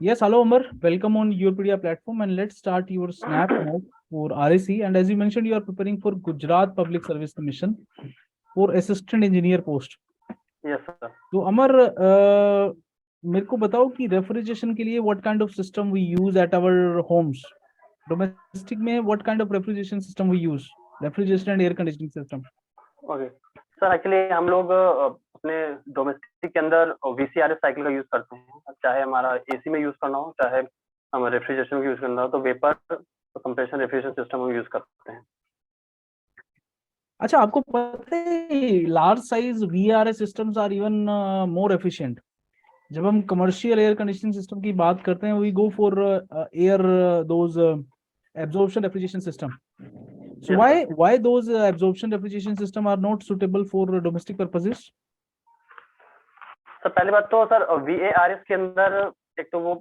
Yes, hello Amar. Welcome on Europedia platform and let's start your snap mock for RAC. And as you mentioned, you are preparing for Gujarat Public Service Commission for assistant engineer post. Yes sir. तो अमर मेरे को बताओ कि refrigeration के लिए what kind of system we use at our homes. Domestic में what kind of refrigeration system we use, refrigeration and air conditioning system. Okay sir, actually हम लोग अपने डोमेस्टिक के अंदर वीसीआरएस साइकिल का यूज करते हैं, चाहे हमारा एसी में यूज करना हो, चाहे हम रेफ्रिजरेशन में यूज करना हो, तो वेपर कंप्रेशन रेफ्रिजरेशन सिस्टम हम यूज करते हैं। अच्छा, आपको पता है large size VRS systems are even more efficient. जब हम कमर्शियल एयर कंडीशनिंग सिस्टम की बात करते हैं, we go for air those absorption refrigeration system. So Yes, sir. why those absorption refrigeration system are not suitable for domestic purposes? Sir पहली बात तो sir वीएआरएस के अंदर एक तो वो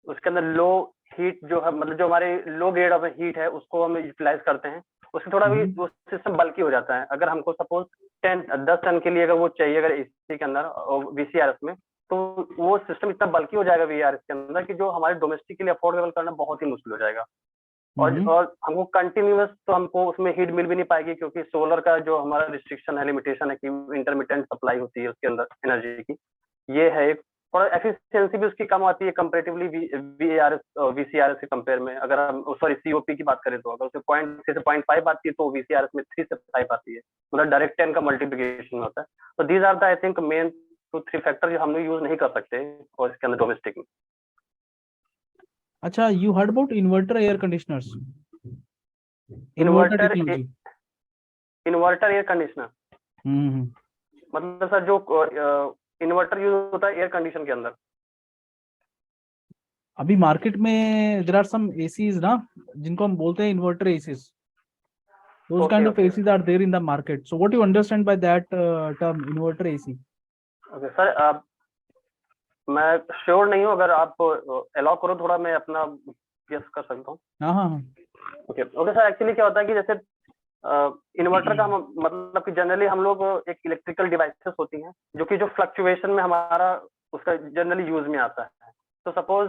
उसके अंदर लो हीट जो है, मतलब जो हमारे लो ग्रेड ऑफ हीट है उसको हम यूटिलाइज करते हैं। उससे थोड़ा भी वो सिस्टम बल्कि हो जाता है। अगर हमको सपोज 10 टन के लिए अगर वो चाहिए अगर एसी के अंदर वीसीआरएस में, तो वो सिस्टम इतना बल्कि हो जाएगा वीआरएस के अंदर कि जो हमारे डोमेस्टिक के लिए अफोर्डेबल करना बहुत ही मुश्किल हो जाएगा। और हमको कंटिन्यूअस तो हमको उसमें हीट मिल भी नहीं पाएगी, क्योंकि सोलर का जो हमारा रिस्ट्रिक्शन है, लिमिटेशन है कि इंटरमिटेंट सप्लाई होती है उसके अंदर एनर्जी की, ये है एक। और एफिशिएंसी भी उसकी कम आती है कंपैरेटिवली वीआरएस वीसीआरएस के कंपेयर में। अगर हम सॉरी सीओपी की बात करें तो अगर उसमें 0.6 से 0.5 आती है तो वीसीआरएस में 3 से 5 आती है, मतलब डायरेक्ट 10 का मल्टीप्लिकेशन होता है। तो these are the I think main 2-3 factor जो हम लोग यूज नहीं कर सकते और इसके अंदर डोमेस्टिक में। अच्छा, you heard about inverter air conditioners? Inverter air conditioner मतलब सर जो इन्वर्टर यूज होता है एयर कंडीशन के अंदर। अभी मार्केट में देयर आर सम एसीज ना, जिनको हम बोलते हैं inverter ACs. Those kind of ACs are there in the market. So what do you understand by that term, inverter AC? Okay, sir मैं श्योर नहीं हूँ, अगर आप अलाउ करो थोड़ा मैं अपना गेस कर सकता हूँ। हाँ. ओके सर, एक्चुअली क्या होता है कि जैसे इन्वर्टर का हम मतलब कि जनरली हम लोग एक इलेक्ट्रिकल डिवाइसेस होती हैं जो कि जो फ्लक्चुएशन में हमारा उसका जनरली यूज में आता है। तो सपोज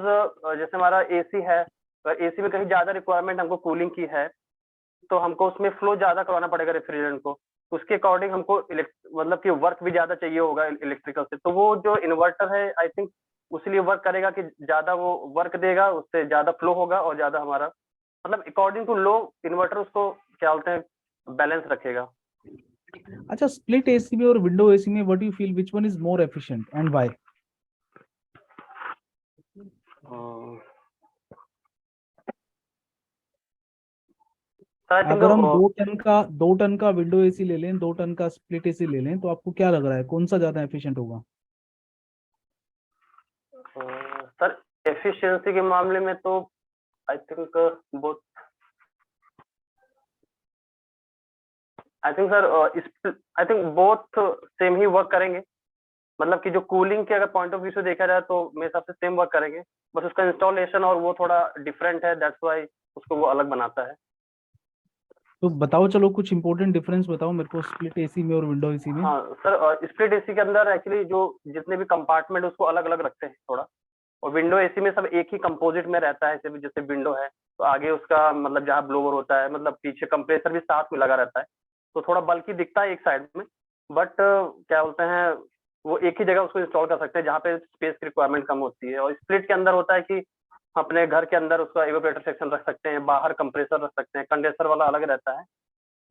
जैसे हमारा एसी है, एसी में कहीं ज्यादा रिक्वायरमेंट हमको कूलिंग की है, तो हमको उसमें फ्लो ज्यादा करवाना पड़ेगा रेफ्रिजरेंट को। उसके अकॉर्डिंग हमको मतलब कि वर्क भी ज्यादा चाहिए होगा इलेक्ट्रिकल से। तो वो जो इन्वर्टर है आई थिंक उसीलिए वर्क करेगा कि ज्यादा वो वर्क देगा, उससे ज्यादा फ्लो होगा और ज्यादा हमारा मतलब अकॉर्डिंग टू लो इन्वर्टर उसको क्या बोलते हैं बैलेंस रखेगा। अच्छा, स्प्लिट एसी में और विंडो एसी में what you feel which one is more efficient and why? अगर हम 2 टन का विंडो एसी ले लें, 2 टन का स्प्लिट एसी ले लें, तो आपको क्या लग रहा है कौन सा ज्यादा एफिशिएंट होगा? सर एफिशिएंसी के मामले में तो I think both, I think sir I think both same he work करेंगे। मतलब कि जो कूलिंग के अगर पॉइंट ऑफ व्यू से देखा जाए तो मेरे हिसाब से सेम वर्क करेंगे, बस उसका इंस्टॉलेशन और वो थोड़ा डिफरेंट है, दैट्स व्हाई उसको वो अलग बनाता है। तो बताओ, चलो कुछ इंपॉर्टेंट डिफरेंस बताओ मेरे को स्प्लिट एसी में और विंडो एसी में. हाँ सर, स्प्लिट एसी के अंदर एक्चुअली जो जितने भी कंपार्टमेंट उसको अलग अलग रखते हैं थोड़ा, और विंडो एसी में सब एक ही कंपोजिट में रहता है। जैसे विंडो है तो आगे उसका मतलब जहाँ ब्लोअर होता है, मतलब पीछे कंप्रेसर भी साथ में लगा रहता है, तो थोड़ा बल्कि दिखता है एक साइड में, बट क्या बोलते हैं वो एक ही जगह उसको इंस्टॉल कर सकते हैं जहाँ पे स्पेस की रिक्वायरमेंट कम होती है। और स्प्लिट के अंदर होता है कि अपने घर के अंदर उसका इवेपोरेटर सेक्शन रख सकते हैं, बाहर कंप्रेसर रख सकते हैं, कंडेंसर वाला अलग रहता है।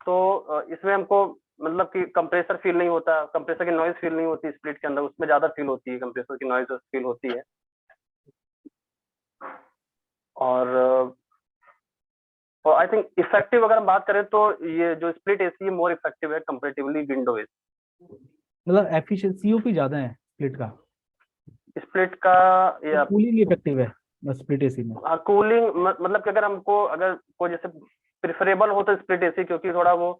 तो इसमें हमको मतलब कि कंप्रेसर फील नहीं होता, कंप्रेसर की नॉइज फील नहीं होती स्प्लिट के अंदर, उसमें ज्यादा फील होती है, कंप्रेसर की नॉइज फील होती है। और आई थिंक इफेक्टिव अगर हम बात करें तो ये जो स्प्लिट एसी है मोर इफेक्टिव है कंपैरेटिवली विंडो एसी। मतलब एफिशिएंसी सीओपी ज्यादा है स्प्लिट का या कूलिंग इफेक्टिव है बस स्प्लिट एसी में? हाँ कूलिंग मतलब कि अगर हमको अगर कोई जैसे प्रिफरेबल हो तो स्प्लिट एसी, क्योंकि थोड़ा वो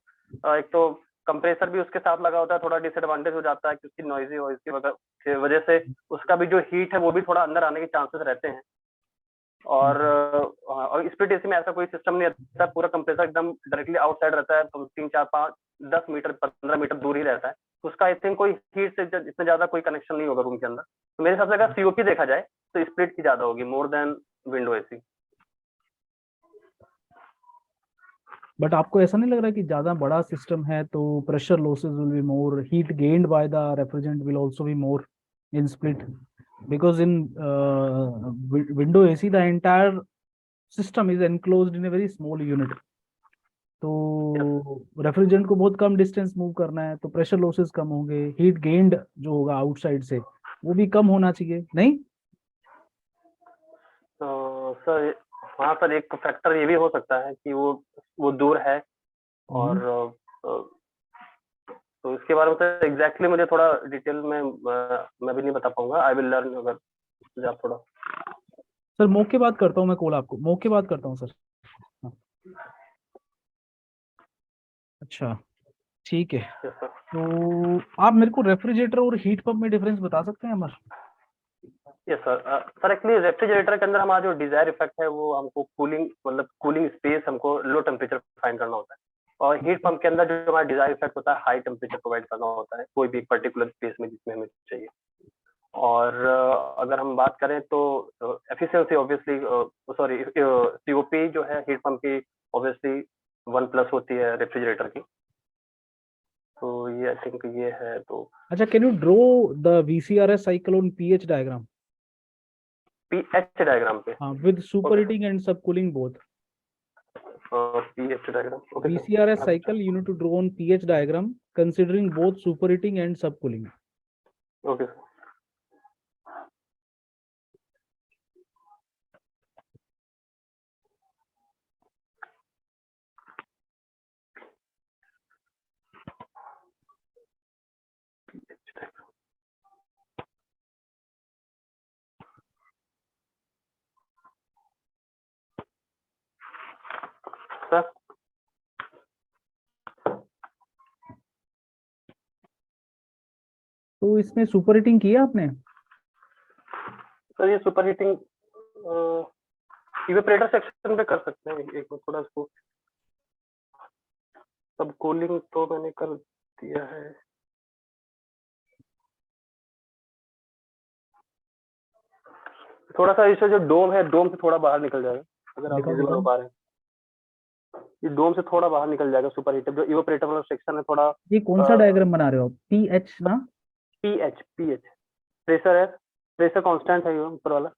एक तो कंप्रेसर भी उसके साथ लगा होता है, थोड़ा डिसएडवांटेज हो जाता है क्योंकि नॉइजी वॉइस की वजह से उसका भी जो हीट है वो भी थोड़ा अंदर आने के चांसेस रहते हैं। और स्प्लिट एसी में ऐसा कोई सिस्टम नहीं रहता, पूरा कंप्रेसर एकदम डायरेक्टली आउटसाइड रहता है, तो 3-4-5-10 मीटर 15 मीटर दूर ही रहता है, तो उसका आई थिंक कोई हीट से इतना ज्यादा कोई कनेक्शन नहीं होगा रूम के अंदर। तो मेरे हिसाब से अगर सीओपी देखा जाए तो स्प्लिट की ज्यादा होगी more than window AC. But आपको ऐसा नहीं लग रहा कि ज्यादा बड़ा सिस्टम है तो pressure losses will be more, heat gained by the refrigerant will also be more in split, because in window AC the entire system is enclosed in a very small unit, तो refrigerant को बहुत कम distance move करना है, तो pressure losses कम होंगे, heat gained जो होगा outside से वो भी कम होना चाहिए, नहीं? तो सर हाँ सर, एक फैक्टर ये भी हो सकता है कि वो दूर है, और तो इसके बारे में तो एग्जैक्टली मुझे थोड़ा डिटेल में मैं भी नहीं बता पाऊंगा। आई विल लर्न, अगर आप थोड़ा। सर मौके बात करता हूँ मैं, कॉल आपको मौके बात करता हूँ सर। हाँ। अच्छा ठीक है, यस सर। तो आप मेरे को रेफ्रिजरेटर और हीट पंप में डिफरेंस बता सकते हैं Amar? Yes sir. Sir actually refrigerator के अंदर हमारा जो डिजायर इफेक्ट है वो हमको कूलिंग, मतलब कूलिंग स्पेस हमको लो टेम्परेचर फाइंड करना होता है, और हीट पंप के अंदर जो हमारा डिजायर इफेक्ट होता है हाई टेम्परेचर प्रोवाइड करना होता है कोई भी पर्टिकुलर स्पेस में जिसमें हमें चाहिए। और अगर हम बात करें तो एफिशिएंसी ऑब्वियसली, सॉरी सीओपी जो है हीट पंप की ऑब्वियसली 1+ होती है रेफ्रिजरेटर की, तो ये आई थिंक ये है तो। अच्छा, can you draw the VCRS cycle on pH diagram? PH diagram पे? हाँ, विद सुपर हीटिंग एंड सब cooling both. PH diagram, okay VCRS sir. cycle you need to draw on pH diagram considering both superheating and subcooling. Okay sir. Sir तो इसमें super heating किया आपने? Sir ये super heating evaporator section पे कर सकते हैं, एक मिनट थोड़ा इसको, सब कूलिंग तो मैंने कर दिया है। थोड़ा सा इससे जो डोम है, डोम से थोड़ा बाहर निकल जाएगा, अगर आप दिखाओ विजिबल हो दिखाओ। पा रहे हैं। ये डोम से थोड़ा बाहर निकल जाएगा सुपर हीटर, जो इवेपोरेटर वाला सेक्शन है थोड़ा। ये कौन सा डायग्राम बना रहे हो आप? पीएच ना? पीएच, पीएच प्रेशर है, प्रेशर कांस्टेंट है ये ऊपर वाला।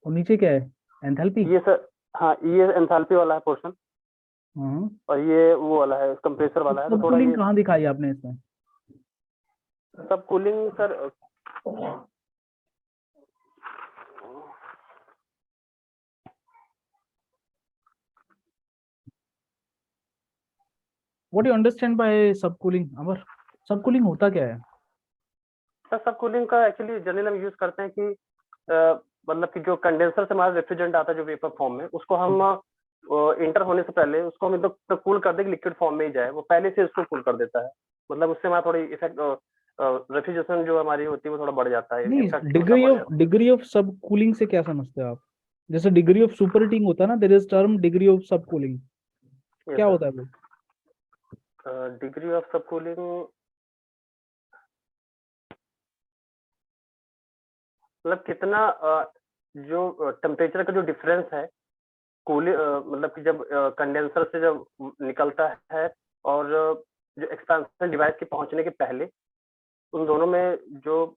और नीचे क्या है? एंथैल्पी? ये सर हाँ, ये एंथैल्पी वाला है पोर्शन, हाँ। और ये वो वाला है कंप्रेसर वाला है, तो सब थोड़ा कूलिंग ये कहाँ दिखाई आपने इसमें? सब cooling sir. What you understand by सब कूलिंग अमर? सब कूलिंग होता क्या है? सर सब कूलिंग का एक्चुअली जनरली हम यूज करते हैं कि मतलब कि जो कंडेंसर से हमारा रेफ्रिजरेंट आता है जो वेपर फॉर्म में, उसको हम इंटर होने से पहले उसको हम एकदम कूल कर दें कि लिक्विड फॉर्म में ही जाए, वो पहले से उसको कूल कर देता है, मतलब उससे हमारा थोड़ी इफेक्ट रेफ्रिजरेशन जो हमारी होती है वो थोड़ा बढ़ जाता है, नहीं, इफेक्ट उसका बढ़ जाता डिग्री ऑफ सब कूलिंग से क्या समझते हो आप? जैसे डिग्री ऑफ सुपर हीटिंग होता है ना, there is term degree of sub cooling, है। क्या होता है वो? डिग्री ऑफ सब कूलिंग मतलब कितना जो टेम्परेचर का जो डिफरेंस है कूलिंग, मतलब कि जब कंडेंसर से जब निकलता है और जो एक्सपेंशन डिवाइस के पहुंचने के पहले, उन दोनों में जो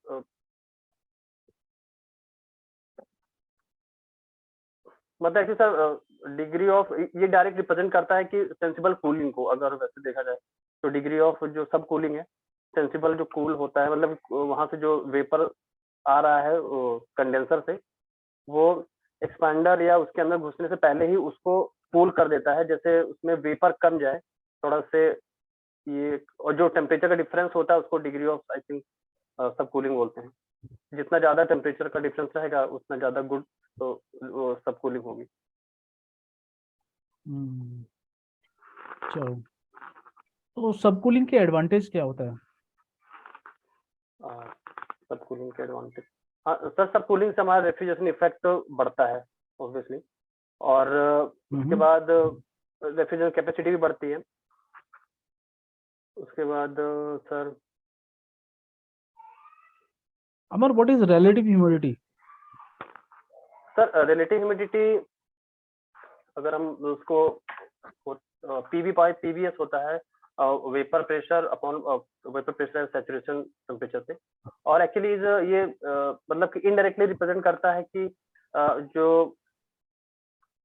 मतलब एक्चुअली सर डिग्री ऑफ ये डायरेक्ट रिप्रेजेंट करता है कि सेंसिबल कूलिंग को, अगर वैसे देखा जाए तो डिग्री ऑफ जो सब कूलिंग है, सेंसिबल जो कूल होता है, मतलब वहां से जो वेपर आ रहा है कंडेंसर से, वो एक्सपांडर या उसके अंदर घुसने से पहले ही उसको कूल कर देता है, जैसे उसमें वेपर कम जाए थोड़ा से ये, और जो टेम्परेचर का डिफरेंस होता है उसको डिग्री ऑफ आई थिंक सब कूलिंग बोलते हैं। जितना ज्यादा टेम्परेचर का डिफरेंस रहेगा उतना ज्यादा गुड तो वो सब कूलिंग होगी। चलो, तो सब कूलिंग के एडवांटेज क्या होता है? सब कूलिंग के एडवांटेज, हाँ सर सब कूलिंग से हमारा रेफ्रिजरेशन इफेक्ट बढ़ता है ऑब्वियसली, और उसके बाद रेफ्रिजरेशन कैपेसिटी भी बढ़ती है। उसके बाद sir Amar, what is relative humidity? Sir relative humidity अगर हम उसको पीवीएस होता है vapour pressure upon vapour pressure saturation temperature से, और एक्चुअली ये मतलब कि इनडायरेक्टली रिप्रेजेंट करता है कि जो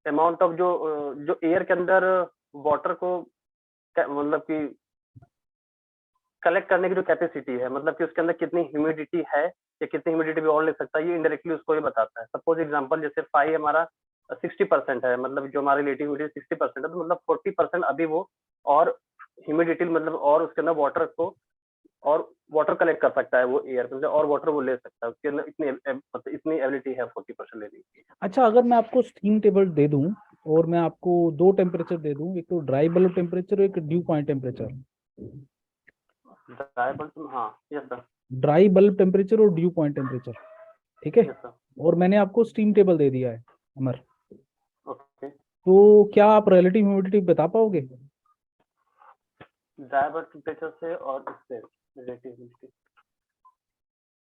अमाउंट ऑफ जो एयर के अंदर वाटर को मतलब कि कलेक्ट करने की जो कैपेसिटी है, मतलब कि उसके अंदर कितनी ह्यूमिडिटी है या कितनी ह्यूमिडिटी भी और ले सकता है, ये इनडायरेक्टली उसको ये बताता है। सपोज एग्जांपल जैसे 5 हमारा 60% है, मतलब जो हमारी रिलेटिव ह्यूमिडिटी 60% है, तो मतलब 40% अभी वो और ह्यूमिडिटी मतलब और उसके अंदर वाटर को और वाटर कलेक्ट कर सकता है वो एयर में, और वाटर वो ले सकता है, उसके अंदर इतनी मतलब इतनी एबिलिटी है 40% लेने की। अच्छा, अगर मैं आपको स्टीम टेबल दे दूं और मैं आपको दो टेम्परेचर दे दूं, एक तो ड्राई बल्ब टेम्परेचर और एक ड्यू पॉइंट टेम्परेचर। हाँ, yes sir. Dry bulb temperature और ड्यू पॉइंट टेम्परेचर, ठीक है। Yes sir. और मैंने आपको स्टीम टेबल दे दिया है, अमर। ओके। तो क्या आप रिलेटिव ह्यूमिडिटी बता पाओगे? ड्राई बल्ब टेम्परेचर से और इससे relative humidity,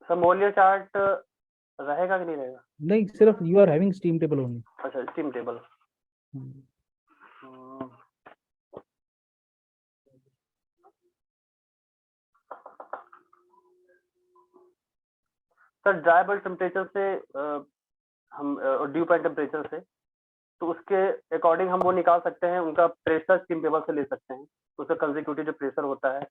sir Mollier chart रहेगा कि नहीं रहेगा? नहीं, सिर्फ you are having steam table only. अच्छा, steam table. Sir dry bulb temperature से हम ड्यू पॉइंट टेम्परेचर से, तो उसके अकॉर्डिंग हम वो निकाल सकते हैं, उनका प्रेशर स्टीम टेबल से ले सकते हैं। उसका कंसेक्यूटिव जो प्रेशर होता है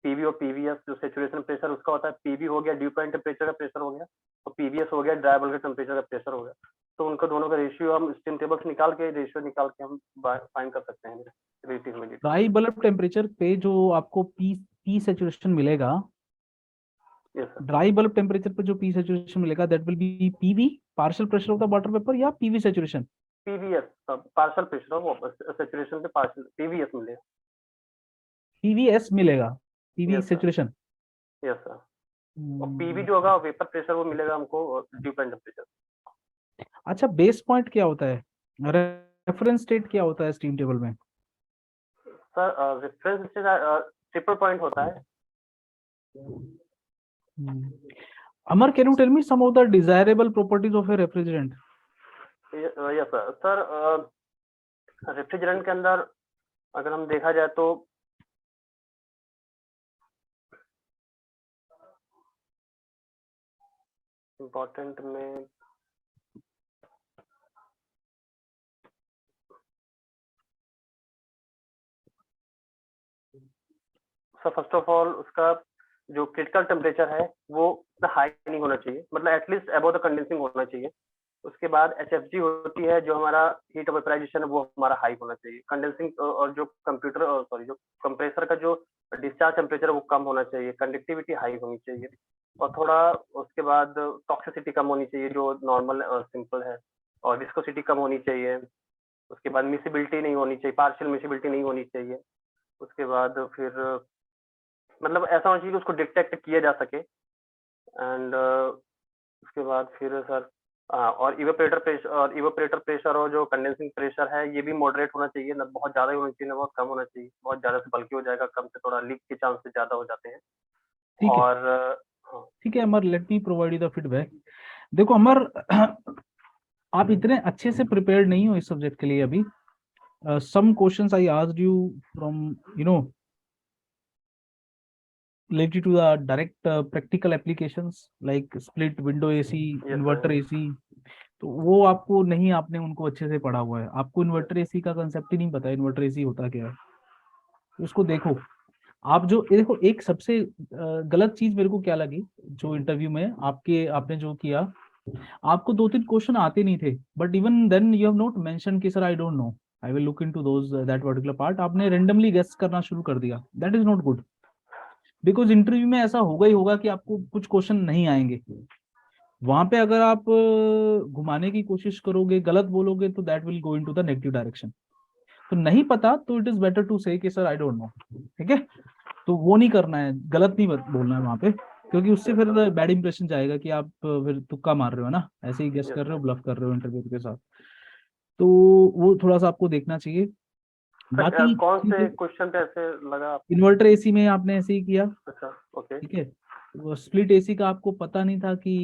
पीवी और पीवीएस, जो सेचुरेशन प्रेशर उसका होता है, पीवी हो गया ड्यू पॉइंट टेम्परेचर का प्रेशर हो गया, और पीवीएस हो गया ड्राई बल्ब के टेम्परेचर का प्रेशर हो गया। तो उनका दोनों का रेशियो हम स्टीम टेबल से निकाल के रेशियो निकाल के हम फाइंड कर सकते हैं relative humidity. Dry bulb temperature पे जो आपको पी पी सेचुरेशन मिलेगा, yes sir. Dry bulb temperature पे जो पी सेचुरेशन मिलेगा, that will be PV, partial pressure of the water vapour, या PV saturation. PVS partial pressure वो सेचुरेशन पे पार्शियल पीवीएस मिलेगा। पीवीएस मिलेगा, PV yes sir. Saturation. Yes sir. और PV जो होगा वेपर प्रेशर वो मिलेगा हमको ड्यू पॉइंट टेम्परेचर। अच्छा, बेस पॉइंट क्या होता है? रेफरेंस स्टेट क्या होता है स्टीम टेबल में? सर रेफरेंस ट्रिपल पॉइंट होता है। Amar, can you tell me some of the desirable properties of a refrigerant? Yes sir. Sir refrigerant के अंदर अगर हम देखा जाए तो इम्पोर्टेंट में सर फर्स्ट ऑफ ऑल उसका जो क्रिटिकल टेम्परेचर है वो हाई नहीं होना चाहिए, मतलब एटलीस्ट अबव द कंडेंसिंग होना चाहिए। उसके बाद एचएफजी होती है, जो हमारा हीट वेपराइजेशन है वो हमारा हाई होना चाहिए। कंडेंसिंग और जो कंप्यूटर सॉरी जो कंप्रेसर का जो डिस्चार्ज टेम्परेचर है वो कम होना चाहिए। कंडक्टिविटी हाई होनी चाहिए, और थोड़ा उसके बाद टॉक्सिसिटी कम होनी चाहिए जो नॉर्मल और सिंपल है, और विस्कोसिटी कम होनी चाहिए। उसके बाद मिसिबिलिटी नहीं होनी चाहिए, पार्शियल मिसिबिलिटी नहीं होनी चाहिए। उसके बाद फिर मतलब ऐसा होना चाहिए कि उसको डिटेक्ट किया जा सके। एंड उसके बाद फिर सर और इवेपोरेटर प्रेशर और जो कंडेंसिंग प्रेशर है ये भी मॉडरेट होना चाहिए, ना बहुत ज्यादा होना चाहिए ना बहुत कम होना चाहिए। बहुत ज्यादा से बल्कि हो जाएगा, कम से थोड़ा लीक के चांसेस ज्यादा हो जाते हैं। ठीक है, और हाँ। ठीक है Amar, let me provide you the feedback. देखो अमर, आप इतने अच्छे से प्रिपेयर्ड नहीं हो इस सब्जेक्ट के लिए अभी। some questions I asked you from, you know, related to the direct practical applications like split window AC, Yes, inverter sir. AC। तो वो आपको नहीं, आपने उनको अच्छे से पढ़ा हुआ है, आपको इन्वर्टर एसी का कंसेप्ट ही नहीं पता, इन्वर्टर एसी होता क्या है। तो उसको देखो। आप जो ये देखो, एक सबसे गलत चीज मेरे को क्या लगी, जो इंटरव्यू में आपने जो किया, आपको दो तीन क्वेश्चन आते नहीं थे, but even then you have not mention कि sir I don't know, I will look into those that particular part. आपने रेंडमली गेस करना शुरू कर दिया, that is not good. Because interview में ऐसा होगा ही होगा कि आपको कुछ क्वेश्चन नहीं आएंगे। वहां पे अगर आप घुमाने की कोशिश करोगे, गलत बोलोगे, तो that will go into the negative direction. तो नहीं पता तो इट इज बेटर टू से कि सर आई डोंट नो, ठीक है। तो वो नहीं करना है, गलत नहीं बोलना है वहां पे, क्योंकि उससे फिर बैड इंप्रेशन जाएगा कि आप फिर तुक्का मार रहे हो ना, ऐसे ही गेस कर रहे हो, ब्लफ कर रहे हो इंटरव्यू के साथ। तो वो थोड़ा सा आपको देखना चाहिए। सर बाकी कौन से क्वेश्चन पे ऐसे लगा आपको? इन्वर्टर एसी में आपने ऐसे ही किया, अच्छा, ओके। ठीक है। स्प्लिट एसी का आपको पता नहीं था कि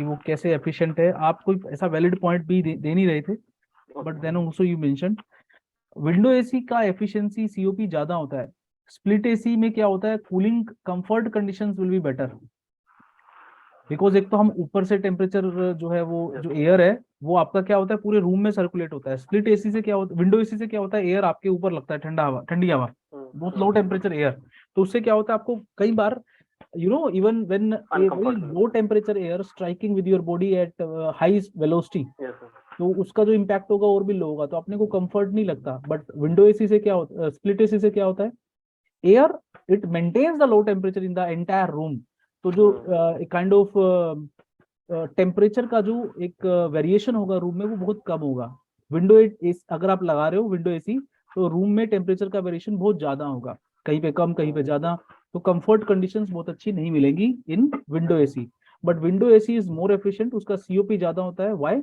वो कैसे एफिशिएंट है, आप कोई ऐसा वैलिड पॉइंट भी दे नहीं रहे थे, but then also you mention window AC का एफिशिएंसी सीओपी ज्यादा होता है। स्प्लिट एसी में क्या होता है, cooling comfort conditions will be better, because एक तो हम ऊपर से टेम्परेचर जो है वो जो एयर है वो आपका क्या होता है पूरे रूम में सर्कुलेट होता है। स्प्लिट एसी से क्या होता है, विंडो एसी से क्या होता है, एयर आपके ऊपर लगता है, ठंडा हवा, ठंडी हवा, बहुत लो टेम्परेचर एयर। तो उससे क्या होता है आपको कई बार even when a very Uncomfortable. low temperature air striking with your body at high velocity, Yes, sir. तो उसका जो इम्पैक्ट होगा और भी लो होगा, तो अपने को कंफर्ट नहीं लगता। बट विंडो एसी से क्या होता है, स्प्लिट एसी से क्या होता है, air it maintains the low temperature in the entire room. तो जो काइंड ऑफ टेम्परेचर का जो एक वेरिएशन होगा रूम में वो बहुत कम होगा। विंडो अगर आप लगा रहे हो विंडो एसी, तो रूम में टेम्परेचर का वेरिएशन बहुत ज्यादा होगा, कहीं पे कम कहीं पे ज्यादा, तो कंफर्ट कंडीशंस बहुत अच्छी नहीं मिलेंगी इन window AC. But window AC is more efficient, उसका सीओपी ज्यादा होता है। व्हाई?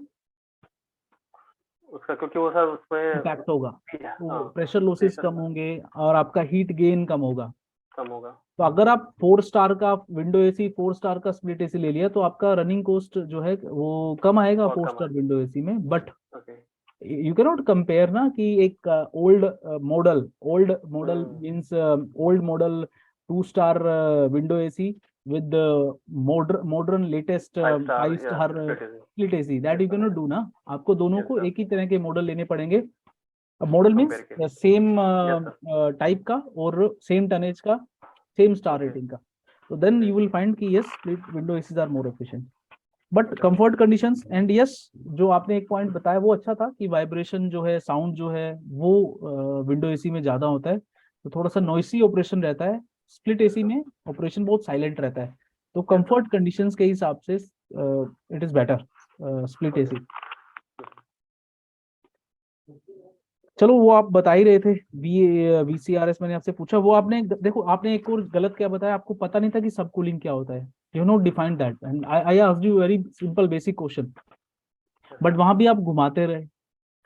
उसका क्योंकि वो सर उसमें इम्पैक्ट होगा, तो हाँ, प्रेशर लॉसेस कम होंगे और आपका हीट गेन कम होगा। कम होगा। तो अगर आप 4 स्टार का विंडो एसी, 4 स्टार का स्प्लिट एसी ले लिया, तो आपका रनिंग कॉस्ट जो है वो कम आएगा और 4 स्टार कम विंडो एसी में। But okay you can not compare ना कि एक old model means old model 2 star window AC with modern latest 5 star split AC, that you can not do ना। आपको दोनों को एक ही तरह के मॉडल लेने पड़ेंगे। मॉडल मीन्स कंपेयर के सेम टाइप का और सेम टनेज का, सेम स्टार रेटिंग का, तो देन यू विल फाइंड कि yes split window ACs are more efficient. But comfort conditions and yes, जो आपने एक पॉइंट बताया वो अच्छा था कि वाइब्रेशन जो है, साउंड जो है वो विंडो एसी में ज्यादा होता है, तो थोड़ा सा नॉइसी ऑपरेशन रहता है। स्प्लिट एसी में ऑपरेशन बहुत साइलेंट रहता है, तो कंफर्ट कंडीशंस के हिसाब से it is better split AC. चलो वो आप बता ही रहे थे, वीसीआरएस मैंने आपसे पूछा, वो आपने देखो आपने एक और गलत क्या बताया, आपको पता नहीं था कि सब कूलिंग क्या होता है, you not defined that and I asked you very simple basic question, but वहां भी आप घुमाते रहे,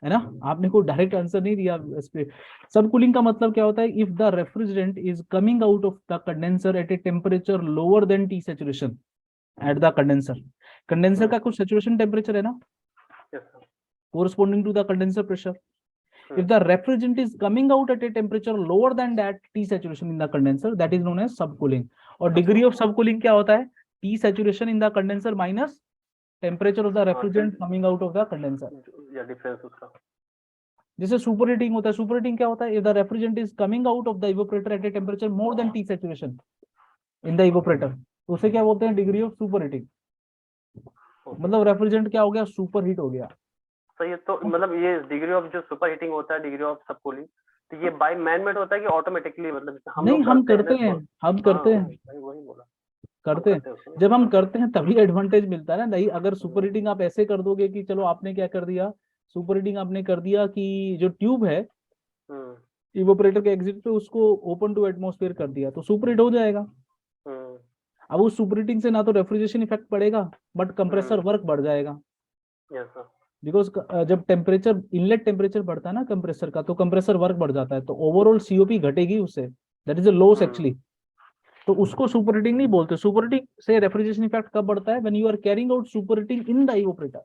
है ना, आपने कोई डायरेक्ट आंसर नहीं दिया इस पे। सब कूलिंग का मतलब क्या होता है, if the refrigerant is coming out of the condenser at a temperature lower than T saturation at the condenser. Condenser का कुछ सेचुरेशन टेम्परेचर है ना, corresponding to the condenser pressure. If the refrigerant is coming out at a temperature lower than that T saturation in the condenser, that is known as subcooling. और degree of subcooling क्या होता है, T saturation in the condenser minus temperature of the refrigerant coming out of the condenser. या difference उसका। जैसे super heating होता है, super heating क्या होता है, if the refrigerant is coming out of the evaporator at a temperature more than T saturation in the evaporator, तो उसे क्या बोलते हैं, डिग्री ऑफ सुपर हीटिंग। मतलब रेफ्रिजरेंट क्या हो गया, सुपर हीट हो गया। तो ये तो मतलब ये डिग्री ऑफ जो सुपर हीटिंग होता है, डिग्री ऑफ सब कूलिंग, तो ये बाय मैन मेड होता है कि ऑटोमेटिकली, मतलब नहीं, हम करते हैं, हम करते हैं, वही बोला करते हैं। जब हम करते हैं तभी एडवांटेज मिलता है ना, नहीं अगर सुपर हीटिंग आप ऐसे कर दोगे कि चलो आपने क्या कर दिया, सुपर हीटिंग आपने कर दिया कि जो ट्यूब है इवोपरेटर के एग्जिट पे उसको ओपन टू एटमॉस्फेयर कर दिया, तो सुपर हीट हो जाएगा। अब उस सुपर हीटिंग से ना तो रेफ्रिजरेशन इफेक्ट पड़ेगा, बट कंप्रेसर वर्क बढ़ जाएगा। बिकॉज जब टेम्परेचर, इनलेट टेम्परेचर बढ़ता है ना कंप्रेसर का, तो कंप्रेसर वर्क बढ़ जाता है, तो ओवरऑल सीओपी घटेगी उससे, that is a loss actually. तो उसको सुपर हीटिंग नहीं बोलते। सुपर हीटिंग से रेफ्रिजरेशन इफेक्ट कब बढ़ता है, when you are carrying out super heating in the evaporator.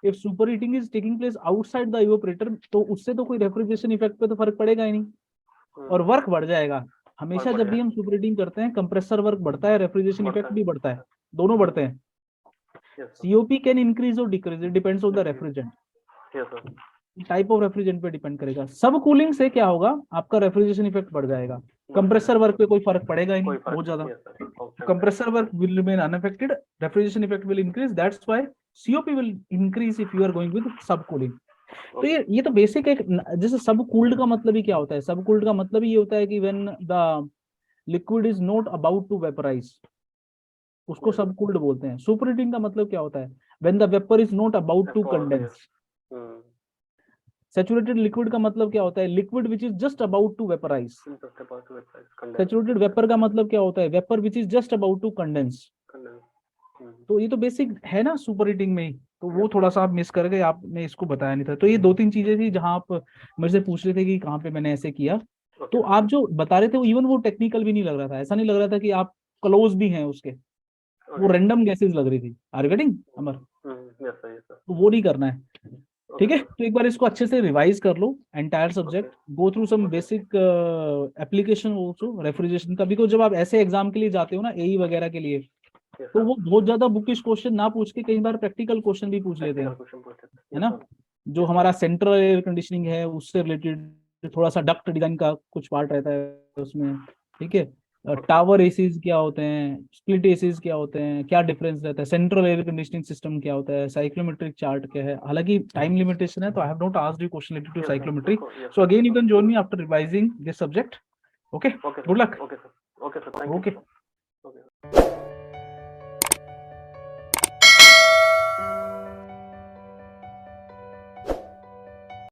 If super heating is taking place outside the evaporator, तो उससे तो कोई रेफ्रिजरेशन इफेक्ट पे तो फर्क पड़ेगा ही नहीं और वर्क बढ़ जाएगा। हमेशा जब भी हम सुपर हीटिंग करते हैं कंप्रेसर वर्क बढ़ता है, रेफ्रिजरेशन इफेक्ट भी बढ़ता है, दोनों बढ़ते हैं। COP कैन इंक्रीज और decrease, it depends on the refrigerant, type of refrigerant पे डिपेंड करेगा। सब कूलिंग से क्या होगा, आपका रेफ्रिजरेशन इफेक्ट बढ़ जाएगा, कंप्रेसर वर्क पे कोई फर्क पड़ेगा ही नहीं बहुत ज्यादा, compressor work will remain unaffected, refrigeration effect will increase, that's why COP will increase if you are going with sub cooling. तो ये तो बेसिक एक, जैसे सब कूल्ड का मतलब ही क्या होता है, सब कूल्ड का मतलब ही ये होता है कि when the liquid is not about to vaporise, उसको सब कूल्ड बोलते हैं। सुपर हीटिंग का मतलब क्या होता है, when the vapour is not about to condense. Saturated liquid का मतलब क्या होता है, liquid which is just about to vaporise. Saturated vapour का मतलब क्या होता है, vapour which is just about to condense. तो ये तो बेसिक है ना सुपर हीटिंग में ही, तो वो थोड़ा सा आप मिस कर गए, आपने इसको बताया नहीं था। तो ये 2-3 चीजें थी जहां आप मेरे से पूछ रहे थे कि कहाँ पे मैंने ऐसे किया। तो आप जो बता रहे थे इवन वो टेक्निकल भी नहीं लग रहा था, ऐसा नहीं लग रहा था कि आप क्लोज भी हैं उसके, वो रैंडम गैसेस लग रही थी। Are getting Amar? Yes sir. तो वो नहीं करना है, ठीक है। तो एक बार इसको अच्छे से रिवाइज कर लो entire subject, go through some basic application also refrigeration का, बिकॉज जब आप ऐसे एग्जाम के लिए जाते हो ना एई वगैरह के लिए, तो वो बहुत ज्यादा बुकिश क्वेश्चन ना पूछ के कई बार प्रैक्टिकल क्वेश्चन भी पूछ लेते हैं, है ना। जो हमारा सेंट्रल एयर कंडीशनिंग है उससे रिलेटेड थोड़ा सा डक्ट डिजाइन का कुछ पार्ट रहता है उसमें, ठीक है। टावर एसीज क्या होते हैं, स्प्लिट एसीज क्या होते हैं, क्या डिफरेंस रहता है, सेंट्रल एयर कंडीशनिंग सिस्टम क्या होता है, साइक्लोमेट्रिक चार्ट क्या है। हालांकि टाइम लिमिटेशन है तो I have not asked you question related to psychrometry, so again you can join me after revising this subject. Okay, good luck. Okay sir, thank you. Okay. Okay.